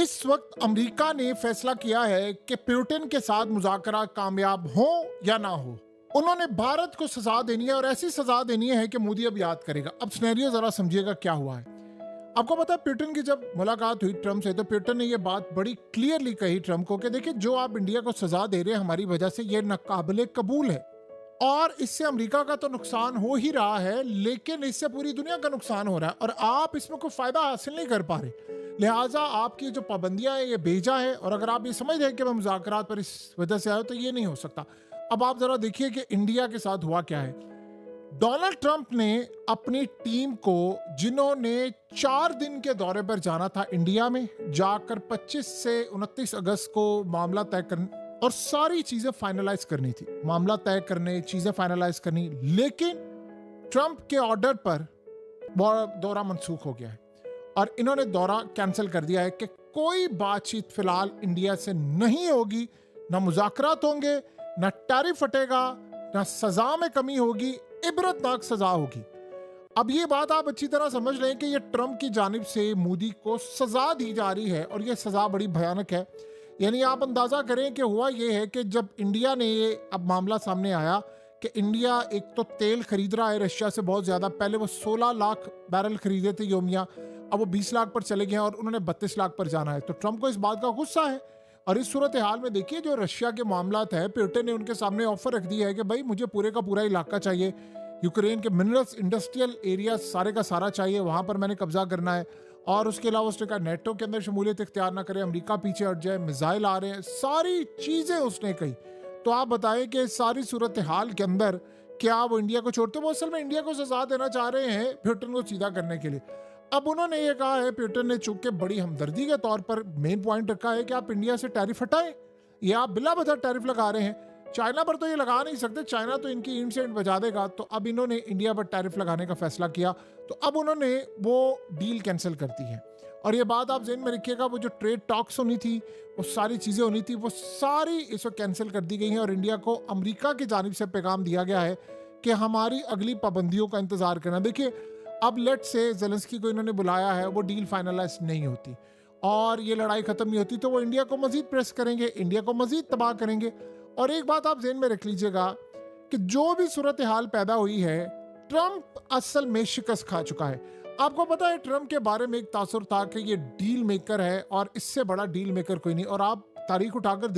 इस वक्त अमेरिका ने फैसला किया है कि पुतिन के साथ मुज़ाकरा कामयाब हो या ना हो, उन्होंने भारत को सजा देनी है और ऐसी सजा देनी है कि मोदी अब याद करेगा। अब सिनेरियो जरा समझिएगा क्या हुआ है। आपको पता है पुतिन की जब मुलाकात हुई ट्रम्प से, तो पुतिन ने ये बात बड़ी क्लियरली कही ट्रम्प को कि देखिए, जो आप इंडिया को सजा दे रहे हैं हमारी वजह से, ये नाकाबिले कबूल है और इससे अमेरिका का तो नुकसान हो ही रहा है, लेकिन इससे पूरी दुनिया का नुकसान हो रहा है और आप इसमें कोई फायदा हासिल नहीं कर पा रहे। लिहाजा आपकी जो पाबंदियां हैं ये भेजा है, और अगर आप ये समझ रहे हैं कि मैं मुज़ाकरात पर इस वजह से आया, तो ये नहीं हो सकता। अब आप जरा देखिए कि इंडिया के साथ हुआ क्या है। डोनाल्ड ट्रंप ने अपनी टीम को, जिन्होंने 4 दिन के दौरे पर जाना था इंडिया में, जाकर 25 से 29 अगस्त को मामला तय करने और सारी चीजें फाइनलाइज करनी थी, मामला तय करने, चीजें फाइनलाइज करनी, लेकिन ट्रंप के ऑर्डर पर दौरा मनसूख हो गया है और इन्होंने दौरा कैंसिल कर दिया है कि कोई बातचीत फिलहाल इंडिया से नहीं होगी, ना मुज़ाकरात होंगे, ना टैरिफ फटेगा, ना सजा में कमी होगी, इबरतनाक सजा होगी। अब ये बात आप अच्छी तरह समझ लें कि ये ट्रंप की जानिब से मोदी को सजा दी जा रही है और ये सजा बड़ी भयानक है। यानी आप अंदाजा करें कि हुआ ये है कि जब इंडिया ने ये अब मामला सामने आया कि इंडिया एक तो तेल खरीद रहा है रशिया से बहुत ज्यादा, पहले वो 16 लाख बैरल खरीदे थे योमिया, अब वो 20 लाख पर चले गए और उन्होंने 32 लाख पर जाना है। तो ट्रंप को इस बात का गुस्सा है और इस सूरत हाल में देखिए जो रशिया के मामला है, पुतिन ने उनके सामने ऑफर रख दिया है कि भाई मुझे पूरे का पूरा इलाका चाहिए, यूक्रेन के मिनरल्स इंडस्ट्रियल एरिया सारे का सारा चाहिए, वहां पर मैंने कब्जा करना है। और उसके अलावा उसने कहा नेटो के अंदर शमूलियत इख्तियार ना करे, अमेरिका पीछे हट जाए, मिसाइल आ रहे हैं, सारी चीजें उसने कही। तो आप बताएं कि सारी सूरत हाल के अंदर क्या वो इंडिया को छोड़ते, वो असल में इंडिया को सजा देना चाह रहे हैं पुतिन को सीधा करने के लिए। अब उन्होंने ये कहा है, पुतिन ने चूंकि बड़ी हमदर्दी के तौर पर मेन पॉइंट रखा है कि आप इंडिया से टैरिफ हटाएं, या आप बिला वजह टैरिफ लगा रहे हैं। चाइना पर तो ये लगा नहीं सकते, चाइना तो इनकी ईंट से ईंट बजा देगा। तो अब इन्होंने इंडिया पर टैरिफ लगाने का फैसला किया, तो अब उन्होंने वो डील कैंसिल कर दी है। और ये बात आप ज़हन में रखिएगा, वो जो ट्रेड टॉक्स होनी थी, वो सारी चीज़ें होनी थी, वो सारी इस वक्त कैंसिल कर दी गई हैं और इंडिया को अमेरिका की जानिब से पैगाम दिया गया है कि हमारी अगली पाबंदियों का इंतजार करना। देखिए, अब लेट से ज़ेलेंस्की को इन्होंने बुलाया है, वो डील फाइनलाइज नहीं होती और ये लड़ाई खत्म नहीं होती, तो वो इंडिया को मजीद प्रेस करेंगे, इंडिया को मजीद तबाह करेंगे। और एक बात आप ज़हन में रख लीजिएगा कि जो भी सूरत हाल पैदा हुई है, ट्रंप असल में शिकस्त खा चुका है। आपको पता है ट्रंप के बारे में एक तासुर था कि ये डील मेकर है और इससे बड़ा डील मेकर कोई नहीं, और आप तारीख उठाकर